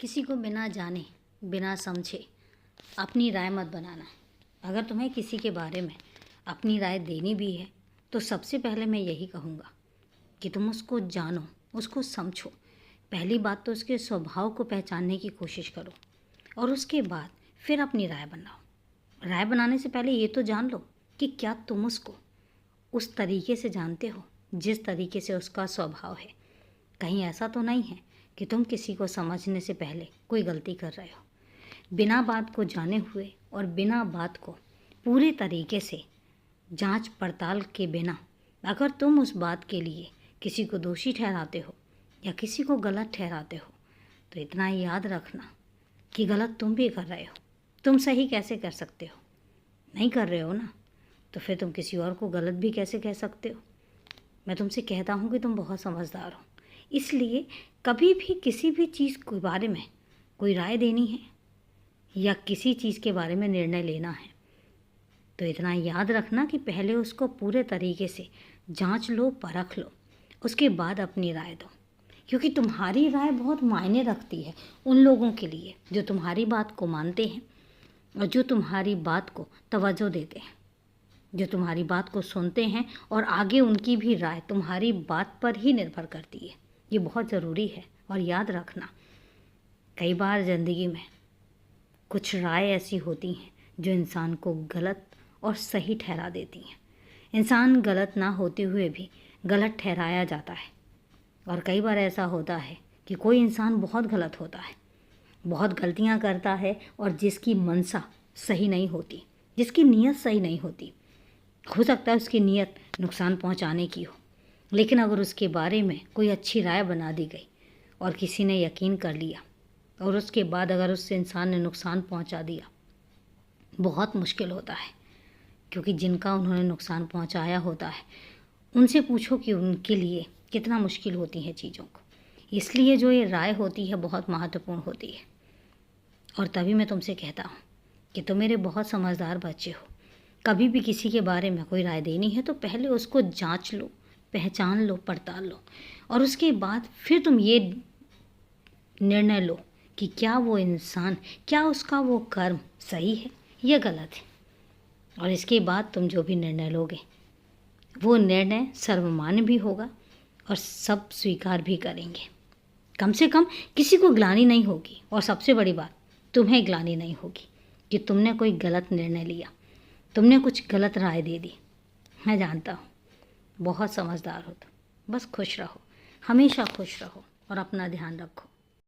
किसी को बिना जाने बिना समझे अपनी राय मत बनाना। अगर तुम्हें किसी के बारे में अपनी राय देनी भी है तो सबसे पहले मैं यही कहूँगा कि तुम उसको जानो, उसको समझो। पहली बात तो उसके स्वभाव को पहचानने की कोशिश करो और उसके बाद फिर अपनी राय बनाओ। राय बनाने से पहले ये तो जान लो कि क्या तुम उसको उस तरीके से जानते हो जिस तरीके से उसका स्वभाव है। कहीं ऐसा तो नहीं है कि तुम किसी को समझने से पहले कोई गलती कर रहे हो। बिना बात को जाने हुए और बिना बात को पूरे तरीके से जांच पड़ताल के बिना अगर तुम उस बात के लिए किसी को दोषी ठहराते हो या किसी को गलत ठहराते हो तो इतना याद रखना कि गलत तुम भी कर रहे हो। तुम सही कैसे कर सकते हो? नहीं कर रहे हो ना, तो फिर तुम किसी और को गलत भी कैसे कह सकते हो? मैं तुमसे कहता हूँ कि तुम बहुत समझदार हो, इसलिए कभी भी किसी भी चीज़ के बारे में कोई राय देनी है या किसी चीज़ के बारे में निर्णय लेना है तो इतना याद रखना कि पहले उसको पूरे तरीके से जांच लो, परख लो, उसके बाद अपनी राय दो। क्योंकि तुम्हारी राय बहुत मायने रखती है उन लोगों के लिए जो तुम्हारी बात को मानते हैं और जो तुम्हारी बात को तवज्जो देते हैं, जो तुम्हारी बात को सुनते हैं और आगे उनकी भी राय तुम्हारी बात पर ही निर्भर करती है। ये बहुत ज़रूरी है। और याद रखना, कई बार ज़िंदगी में कुछ राय ऐसी होती हैं जो इंसान को गलत और सही ठहरा देती हैं। इंसान गलत ना होते हुए भी गलत ठहराया जाता है। और कई बार ऐसा होता है कि कोई इंसान बहुत गलत होता है, बहुत गलतियां करता है और जिसकी मंशा सही नहीं होती, जिसकी नीयत सही नहीं होती। हो सकता है उसकी नीयत नुकसान पहुंचाने की हो, लेकिन अगर उसके बारे में कोई अच्छी राय बना दी गई और किसी ने यकीन कर लिया और उसके बाद अगर उस इंसान ने नुकसान पहुंचा दिया, बहुत मुश्किल होता है। क्योंकि जिनका उन्होंने नुकसान पहुंचाया होता है उनसे पूछो कि उनके लिए कितना मुश्किल होती है चीज़ों को। इसलिए जो ये राय होती है बहुत महत्वपूर्ण होती है। और तभी मैं तुमसे कहता हूँ कि तुम मेरे बहुत समझदार बच्चे हो। कभी भी किसी के बारे में कोई राय देनी है तो पहले उसको जांच लो, पहचान लो, पड़ताल लो और उसके बाद फिर तुम ये निर्णय लो कि क्या वो इंसान, क्या उसका वो कर्म सही है या गलत है। और इसके बाद तुम जो भी निर्णय लोगे वो निर्णय सर्वमान्य भी होगा और सब स्वीकार भी करेंगे। कम से कम किसी को ग्लानि नहीं होगी और सबसे बड़ी बात, तुम्हें ग्लानि नहीं होगी कि तुमने कोई गलत निर्णय लिया, तुमने कुछ गलत राय दे दी। मैं जानता हूँ बहुत समझदार हो तुम। बस खुश रहो, हमेशा खुश रहो और अपना ध्यान रखो।